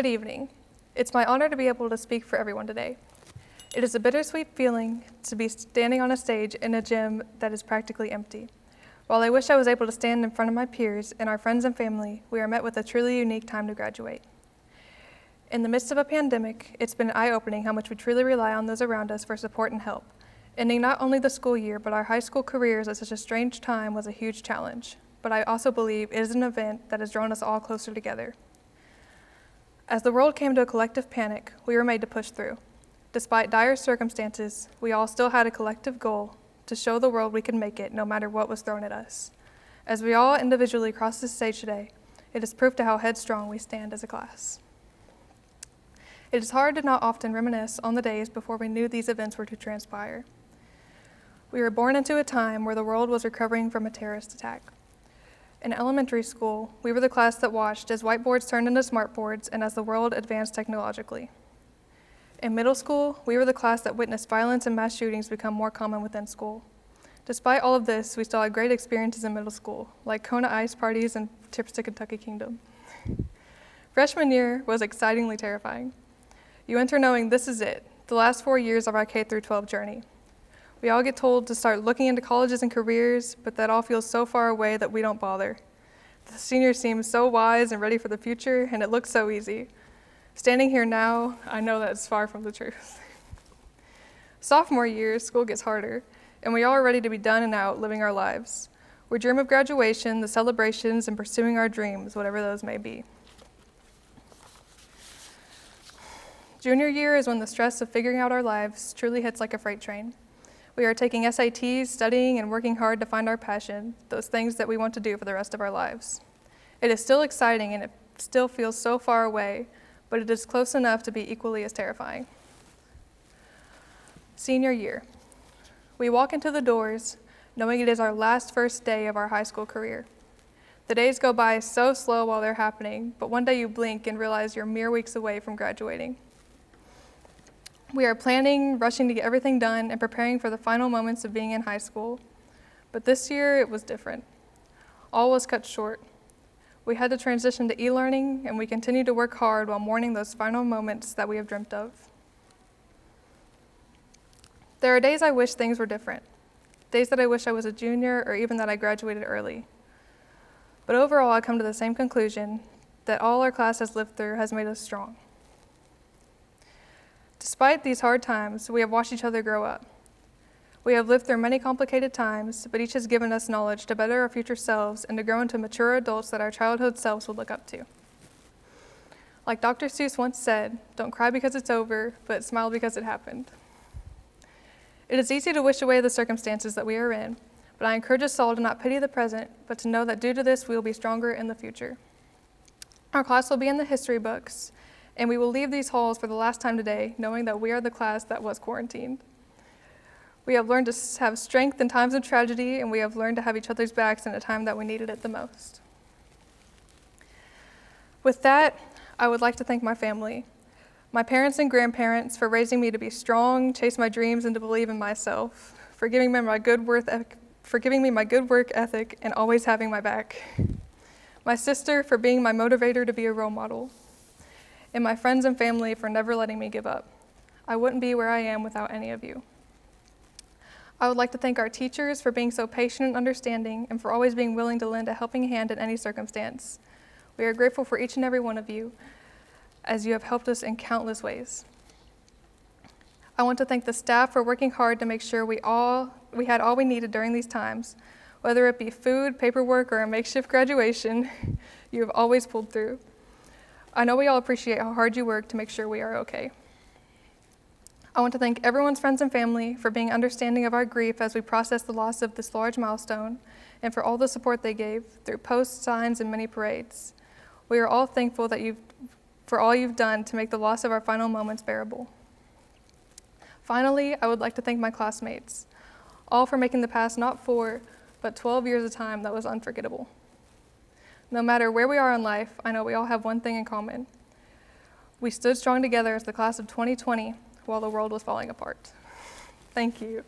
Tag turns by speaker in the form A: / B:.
A: Good evening. It's my honor to be able to speak for everyone today. It is a bittersweet feeling to be standing on a stage in a gym that is practically empty. While I wish I was able to stand in front of my peers and our friends and family, we are met with a truly unique time to graduate. In the midst of a pandemic, it's been eye-opening how much we truly rely on those around us for support and help. Ending not only the school year, but our high school careers at such a strange time was a huge challenge. But I also believe it is an event that has drawn us all closer together. As the world came to a collective panic, we were made to push through. Despite dire circumstances, we all still had a collective goal to show the world we could make it no matter what was thrown at us. As we all individually cross this stage today, it is proof to how headstrong we stand as a class. It is hard to not often reminisce on the days before we knew these events were to transpire. We were born into a time where the world was recovering from a terrorist attack. In elementary school, we were the class that watched as whiteboards turned into smartboards and as the world advanced technologically. In middle school, we were the class that witnessed violence and mass shootings become more common within school. Despite all of this, we still had great experiences in middle school, like Kona ice parties and trips to Kentucky Kingdom. Freshman year was excitingly terrifying. You enter knowing this is it, the last 4 years of our K-12 journey. We all get told to start looking into colleges and careers, but that all feels so far away that we don't bother. The seniors seem so wise and ready for the future, and it looks so easy. Standing here now, I know that's far from the truth. Sophomore year, school gets harder, and we all are ready to be done and out living our lives. We dream of graduation, the celebrations, and pursuing our dreams, whatever those may be. Junior year is when the stress of figuring out our lives truly hits like a freight train. We are taking SATs, studying, and working hard to find our passion, those things that we want to do for the rest of our lives. It is still exciting and it still feels so far away, but it is close enough to be equally as terrifying. Senior year. We walk into the doors knowing it is our first day of our high school career. The days go by so slow while they're happening, but one day you blink and realize you're mere weeks away from graduating. We are planning, rushing to get everything done, and preparing for the final moments of being in high school. But this year, it was different. All was cut short. We had to transition to e-learning, and we continue to work hard while mourning those final moments that we have dreamt of. There are days I wish things were different, days that I wish I was a junior or even that I graduated early. But overall, I come to the same conclusion that all our class has lived through has made us strong. Despite these hard times, we have watched each other grow up. We have lived through many complicated times, but each has given us knowledge to better our future selves and to grow into mature adults that our childhood selves would look up to. Like Dr. Seuss once said, "Don't cry because it's over, but smile because it happened." It is easy to wish away the circumstances that we are in, but I encourage us all to not pity the present, but to know that due to this, we will be stronger in the future. Our class will be in the history books, and we will leave these halls for the last time today, knowing that we are the class that was quarantined. We have learned to have strength in times of tragedy, and we have learned to have each other's backs in a time that we needed it the most. With that, I would like to thank my family, my parents and grandparents for raising me to be strong, chase my dreams, and to believe in myself, for giving me my good work ethic, and always having my back. My sister for being my motivator to be a role model. And my friends and family for never letting me give up. I wouldn't be where I am without any of you. I would like to thank our teachers for being so patient and understanding and for always being willing to lend a helping hand in any circumstance. We are grateful for each and every one of you, as you have helped us in countless ways. I want to thank the staff for working hard to make sure we had all we needed during these times. Whether it be food, paperwork, or a makeshift graduation, you have always pulled through. I know we all appreciate how hard you work to make sure we are okay. I want to thank everyone's friends and family for being understanding of our grief as we process the loss of this large milestone, and for all the support they gave through posts, signs, and many parades. We are all thankful for all you've done to make the loss of our final moments bearable. Finally, I would like to thank my classmates, all for making the past not 4, but 12 years of time that was unforgettable. No matter where we are in life, I know we all have one thing in common. We stood strong together as the class of 2020 while the world was falling apart. Thank you.